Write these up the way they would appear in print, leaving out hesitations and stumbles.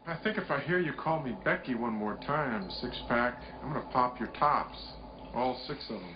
I think if I hear you call me Becky one more time, six-pack, I'm gonna pop your tops. All six of them.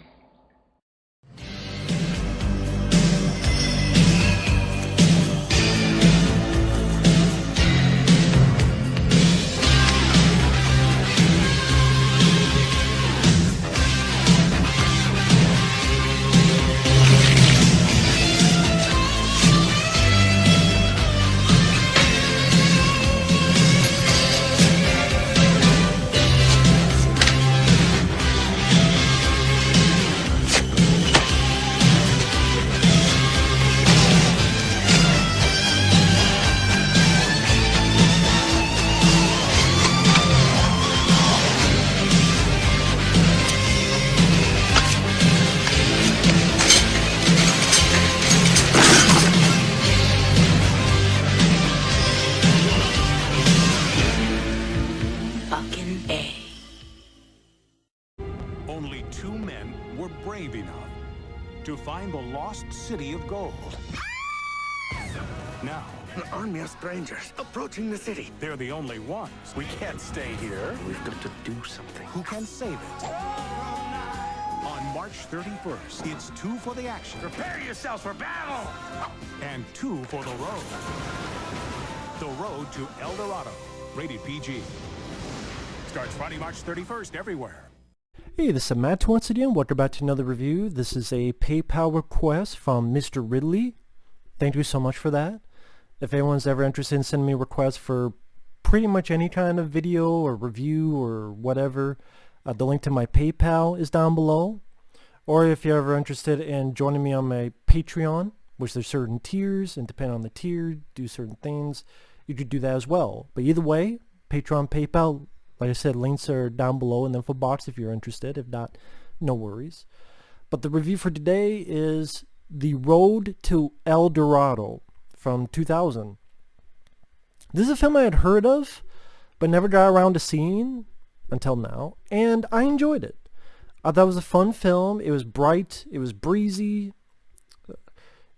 Only two men were brave enough to find the lost city of gold. Now, an army of strangers approaching the city. they're the only ones. We can't stay here. We've got to do something. Who can save it? On March 31st, it's two for the action. Prepare yourselves for battle! And two for the road. The Road to El Dorado. Rated PG. Starts Friday, March 31st everywhere. Hey, this is Matt once again. Welcome back to another review. This is a PayPal request from Mr. Ridley. Thank you so much for that. If anyone's ever interested in sending me requests for pretty much any kind of video or review or whatever, the link to my PayPal is down below. Or if you're ever interested in joining me on my Patreon, which there's certain tiers, and depending on the tier, do certain things, you could do that as well. But either way, Patreon, PayPal, like I said, links are down below in the info box if you're interested. If not, no worries. But the review for today is The Road to El Dorado from 2000. This is a film I had heard of, but never got around to seeing until now, and I enjoyed it. I thought it was a fun film. It was bright. It was breezy.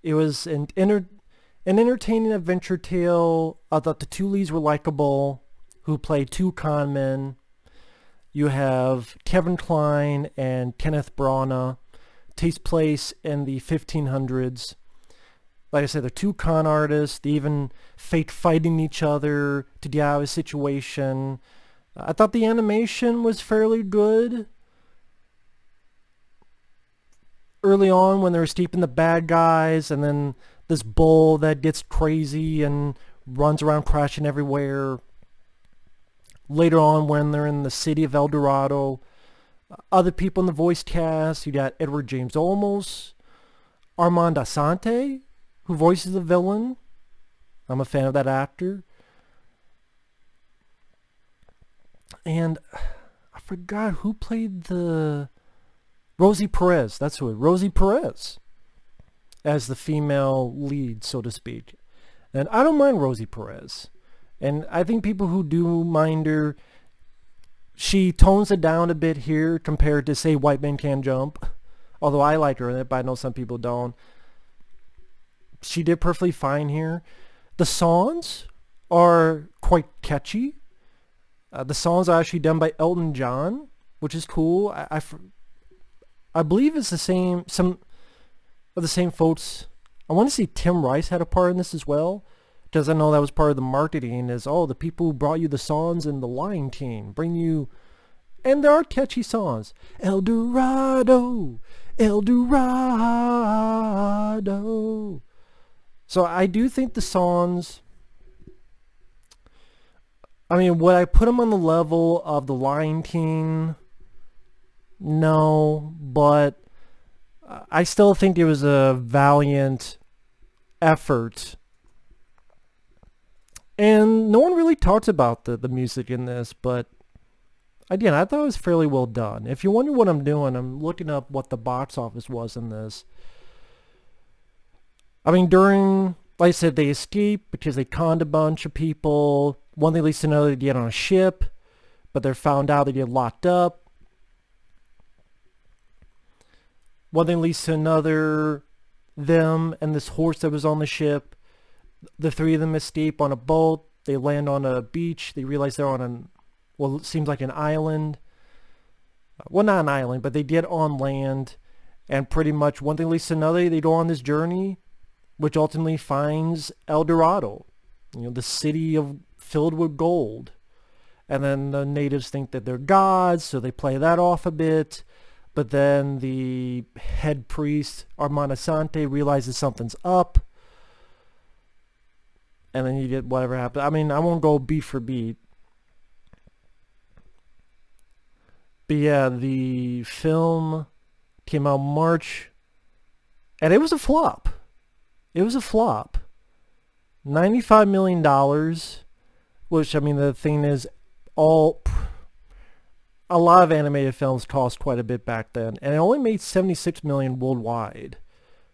It was an entertaining adventure tale. I thought the two leads were likable, who play two con men. You have Kevin Kline and Kenneth Branagh. Takes place in the 1500s. Like I said, they're two con artists. They even fake fighting each other to get out of a situation. I thought the animation was fairly good. Early on when they're escaping the bad guys, and then this bull that gets crazy and runs around crashing everywhere. Later on when they're in the city of El Dorado, other people in the voice cast, you got Edward James Olmos, Armand Assante, who voices the villain. I'm a fan of that actor. And I forgot who played the... Rosie Perez, that's who it is. Rosie Perez as the female lead, so to speak. And I don't mind Rosie Perez. And I think people who do mind her, she tones it down a bit here compared to, say, White Man Can't Jump. Although I like her in it, but I know some people don't. She did perfectly fine here. The songs are quite catchy. The songs are actually done by Elton John, which is cool. I believe it's some of the same folks. I want to see Tim Rice had a part in this as well, because I know that was part of the marketing is, oh, the people who brought you the songs in The Lion King bring you, and there are catchy songs. El Dorado, El Dorado. So I do think the songs, I mean, would I put them on the level of The Lion King? No, but I still think it was a valiant effort. And no one really talks about the music in this, but again, I thought it was fairly well done. If you wonder what I'm doing, I'm looking up what the box office was in this. I mean, like I said, they escape because they conned a bunch of people. One thing leads to another, they get on a ship, but they're found out, they get locked up. One thing leads to another, them and this horse that was on the ship. The three of them escape on a boat. They land on a beach. They realize they're on well, it seems like an island. Well, not an island, but they get on land. And pretty much one thing leads to another. They go on this journey, which ultimately finds El Dorado, the city filled with gold. And then the natives think that they're gods, so they play that off a bit. But then the head priest, Armand Assante, realizes something's up. And then you get whatever happens. I mean, I won't go beat for beat. But yeah, the film came out March. And it was a flop. It was a flop. $95 million. Which, I mean, the thing is, a lot of animated films cost quite a bit back then, and it only made $76 million worldwide.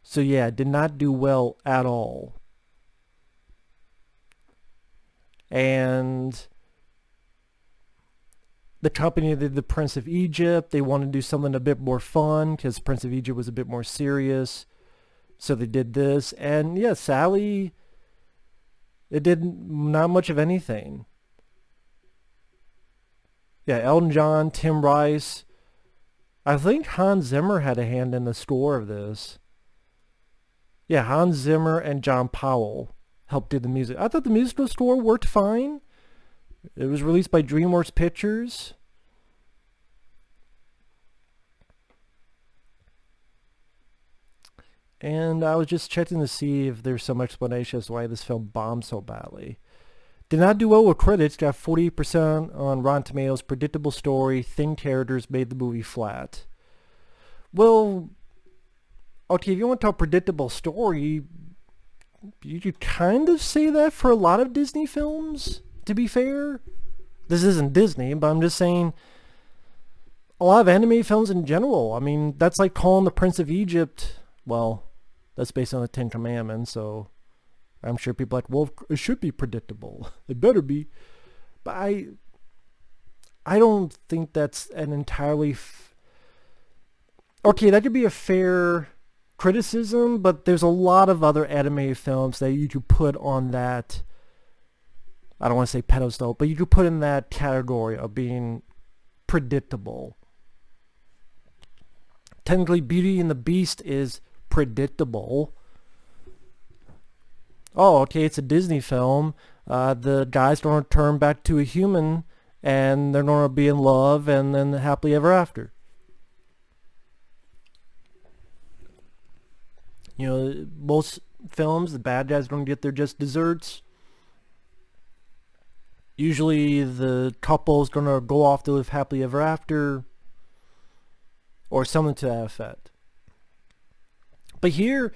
So yeah, it did not do well at all. And the company that did The Prince of Egypt, they wanted to do something a bit more fun because Prince of Egypt was a bit more serious. So they did this, and yeah, Sally, it did not much of anything. Yeah, Elton John, Tim Rice. I think Hans Zimmer had a hand in the score of this. Yeah, Hans Zimmer and John Powell helped do the music. I thought the musical score worked fine. It was released by DreamWorks Pictures. And I was just checking to see if there's some explanation as to why this film bombed so badly. Did not do well with critics, got 48% on Rotten Tomatoes, predictable story, thin characters made the movie flat. Well, okay, if you want to talk predictable story, you could kind of say that for a lot of Disney films, to be fair. This isn't Disney, but I'm just saying a lot of animated films in general. I mean, that's like calling The Prince of Egypt, well, that's based on the Ten Commandments, so I'm sure people are like, well, it should be predictable. It better be. But I don't think that's an entirely... Okay, that could be a fair criticism, but there's a lot of other animated films that you could put on that, I don't want to say pedestal, but you could put in that category of being predictable. Technically, Beauty and the Beast is predictable. Oh, okay, it's a Disney film. The guy's going to turn back to a human, and they're going to be in love, and then happily ever after. Most films, the bad guys don't get their just desserts. Usually the couple's going to go off to live happily ever after, or something to that effect. But here,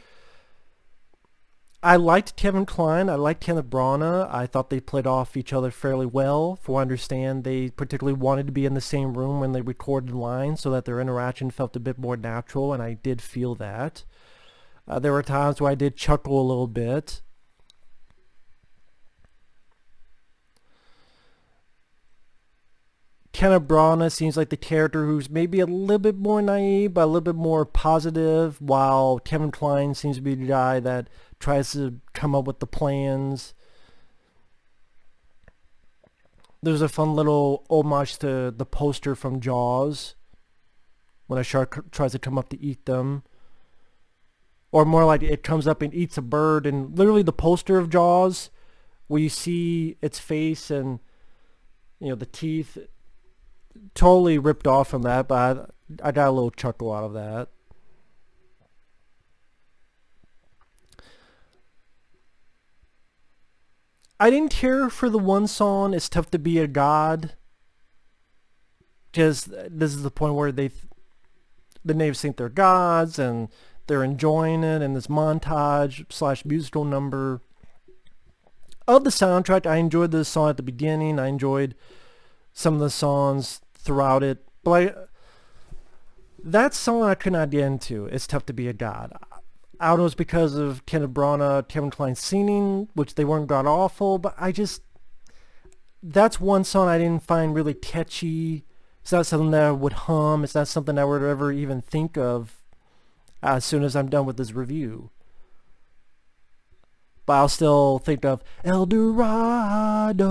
I liked Kevin Kline. I liked Kenneth Branagh. I thought they played off each other fairly well. For what I understand, they particularly wanted to be in the same room when they recorded lines so that their interaction felt a bit more natural, and I did feel that. There were times where I did chuckle a little bit. Kenneth Branagh seems like the character who's maybe a little bit more naive, but a little bit more positive, while Kevin Kline seems to be the guy that tries to come up with the plans. There's a fun little homage to the poster from Jaws, when a shark tries to come up to eat them. Or more like it comes up and eats a bird, and literally the poster of Jaws, where you see its face and the teeth, totally ripped off from that, but I got a little chuckle out of that. I didn't care for the one song, It's Tough to Be a God, because this is the point where the natives think they're gods, and they're enjoying it in this montage / musical number. Of the soundtrack, I enjoyed the song at the beginning. I enjoyed some of the songs throughout it. But that song I could not get into. It's Tough to Be a God. I don't know if it's because of Kenneth Branagh, Kevin Kline singing, which they weren't god-awful, but that's one song I didn't find really catchy. It's not something that I would hum. It's not something I would ever even think of as soon as I'm done with this review. but I'll still think of El Dorado.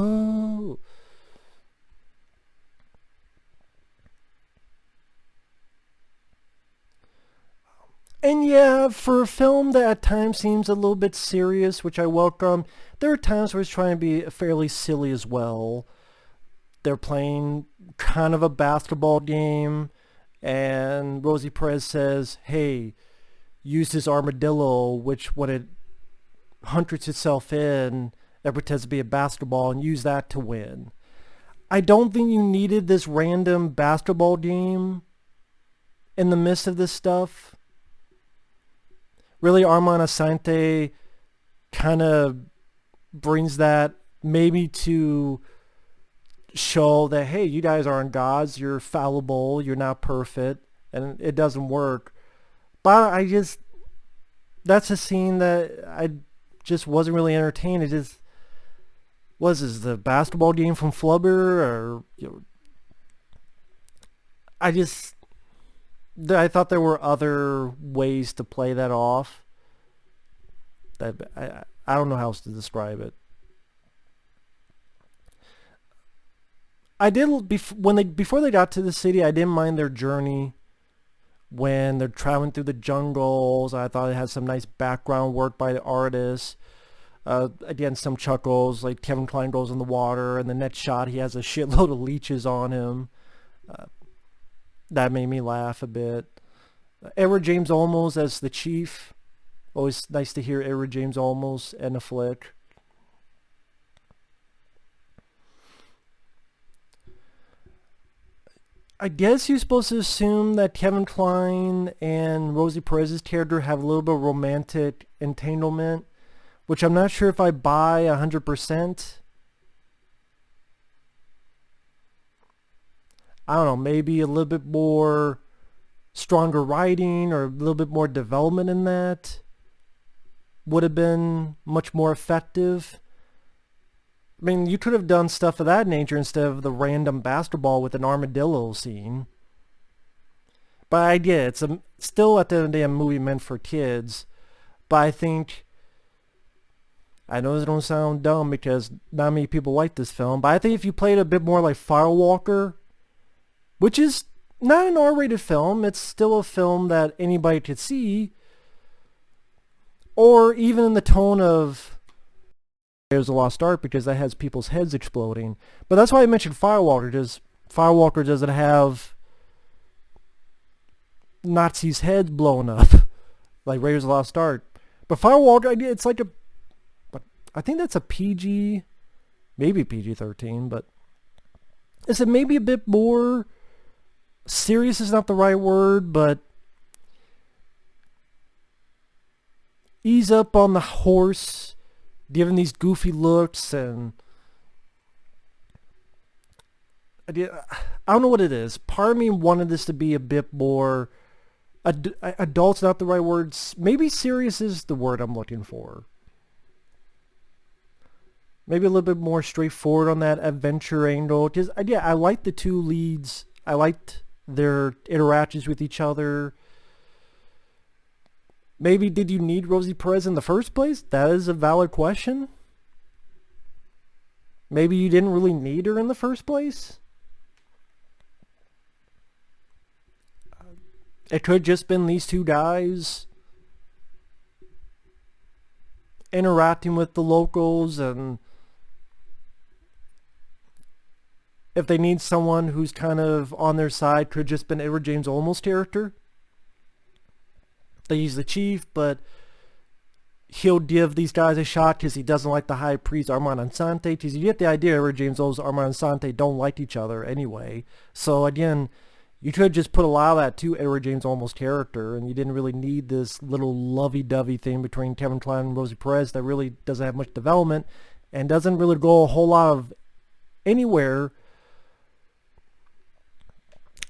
And yeah, for a film that at times seems a little bit serious, which I welcome, there are times where it's trying to be fairly silly as well. They're playing kind of a basketball game, and Rosie Perez says, hey, use this armadillo, which when it hunts itself in, it pretends to be a basketball, and use that to win. I don't think you needed this random basketball game in the midst of this stuff. Really, Armand Assante kind of brings that maybe to show that, hey, you guys aren't gods, you're fallible, you're not perfect, and it doesn't work. But that's a scene that I just wasn't really entertained. It just was this the basketball game from Flubber, or I thought there were other ways to play that off. That I don't know how else to describe it. Before they got to the city, I didn't mind their journey when they're traveling through the jungles. I thought it had some nice background work by the artists. Again, some chuckles, like Kevin Kline goes in the water, and the next shot he has a shitload of leeches on him. That made me laugh a bit. Edward James Olmos as the chief. Always nice to hear Edward James Olmos in a flick. I guess you're supposed to assume that Kevin Kline and Rosie Perez's character have a little bit of romantic entanglement, which I'm not sure if I buy 100%. I don't know, maybe a little bit more stronger writing or a little bit more development in that would have been much more effective. I mean, you could have done stuff of that nature instead of the random basketball with an armadillo scene. But I get it. It's still at the end of the day a movie meant for kids. But I think, I know this don't sound dumb because not many people like this film, but I think if you played a bit more like Firewalker, which is not an R-rated film, it's still a film that anybody could see, or even in the tone of Raiders of the Lost Ark, because that has people's heads exploding. But that's why I mentioned Firewalker, because Firewalker doesn't have Nazis' heads blown up like Raiders of the Lost Ark. But Firewalker, it's like I think that's a PG, maybe PG-13, but is it maybe a bit more serious is not the right word, but ease up on the horse, giving these goofy looks, and I don't know what it is. Part of me wanted this to be a bit more adult's not the right words. Maybe serious is the word I'm looking for. Maybe a little bit more straightforward on that adventure angle. Because yeah, I liked the two leads. I liked their interactions with each other. Maybe did you need Rosie Perez in the first place? That is a valid question. Maybe you didn't really need her in the first place. It could have just been these two guys interacting with the locals, and if they need someone who's kind of on their side, could have just been Edward James Olmos' character. They use the chief, but he'll give these guys a shot because he doesn't like the high priest Armand Assante. Because you get the idea, Edward James Olmos and Armand Assante don't like each other anyway. So again, you could just put a lot of that to Edward James Olmos' character, and you didn't really need this little lovey-dovey thing between Kevin Kline and Rosie Perez that really doesn't have much development and doesn't really go a whole lot of anywhere.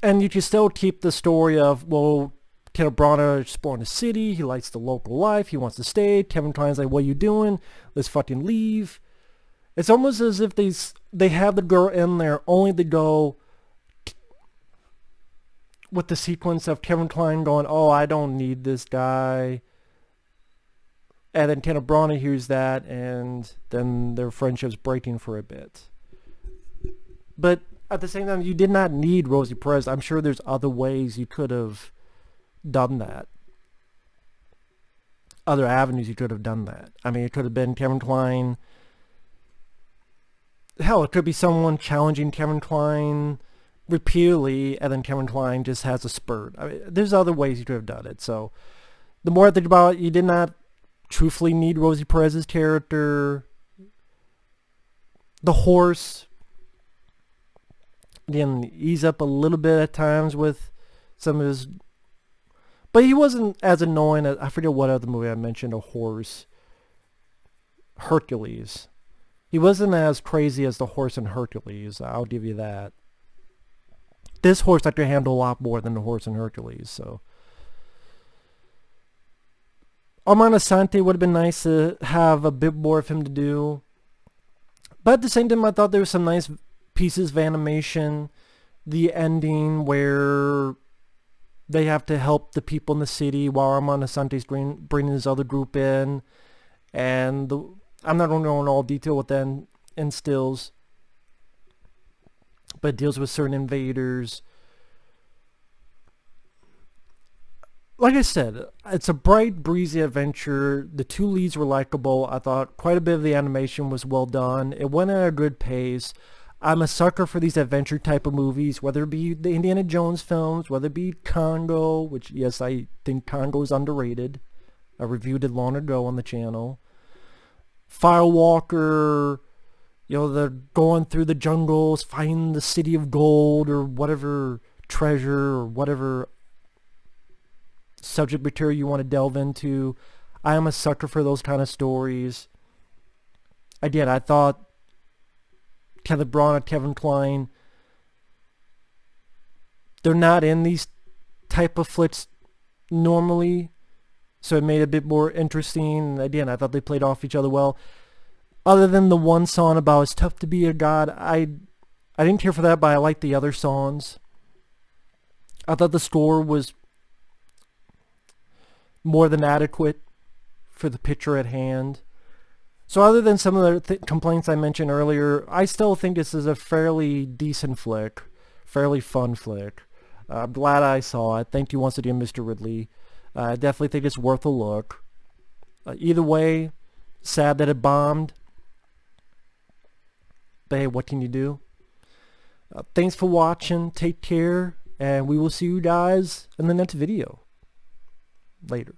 And you can still keep the story of, well, Kenneth Branagh is born in the city, he likes the local life, he wants to stay. Kevin Kline's like, what are you doing? Let's fucking leave. It's almost as if they have the girl in there only to go with the sequence of Kevin Kline going, oh, I don't need this guy. And then Kenneth Branagh hears that, and then their friendship's breaking for a bit. But at the same time, you did not need Rosie Perez. I'm sure there's other ways you could have done that. Other avenues you could have done that. I mean, it could have been Kevin Kline. Hell, it could be someone challenging Kevin Kline repeatedly, and then Kevin Kline just has a spurt. I mean, there's other ways you could have done it. So the more I think about it, you did not truthfully need Rosie Perez's character. The horse, again, ease up a little bit at times with some of his, but he wasn't as annoying as, I forget what other movie I mentioned, a horse. Hercules. He wasn't as crazy as the horse in Hercules, I'll give you that. This horse I could handle a lot more than the horse in Hercules, so. Armand Assante would have been nice to have a bit more of him to do. But at the same time, I thought there were some nice pieces of animation. The ending where they have to help the people in the city while Armand Assante's bringing his other group in. And I'm not going to go into all detail what that instills. But it deals with certain invaders. Like I said, it's a bright, breezy adventure. The two leads were likable. I thought quite a bit of the animation was well done. It went at a good pace. I'm a sucker for these adventure type of movies, whether it be the Indiana Jones films, whether it be Congo, which, yes, I think Congo is underrated. I reviewed it long ago on the channel. Firewalker, you know, they're going through the jungles, finding the city of gold or whatever treasure or whatever subject material you want to delve into. I am a sucker for those kind of stories. Again, I thought Kenneth Branagh, Kevin Kline, they're not in these type of flicks normally, so it made it a bit more interesting. Again, I thought they played off each other well. Other than the one song about it's tough to be a god, I didn't care for that, but I liked the other songs. I thought the score was more than adequate for the picture at hand. So other than some of the complaints I mentioned earlier, I still think this is a fairly decent flick, fairly fun flick. I'm glad I saw it. Thank you once again, Mr. Ridley. I definitely think it's worth a look. Either way, sad that it bombed. But hey, what can you do? Thanks for watching. Take care. And we will see you guys in the next video. Later.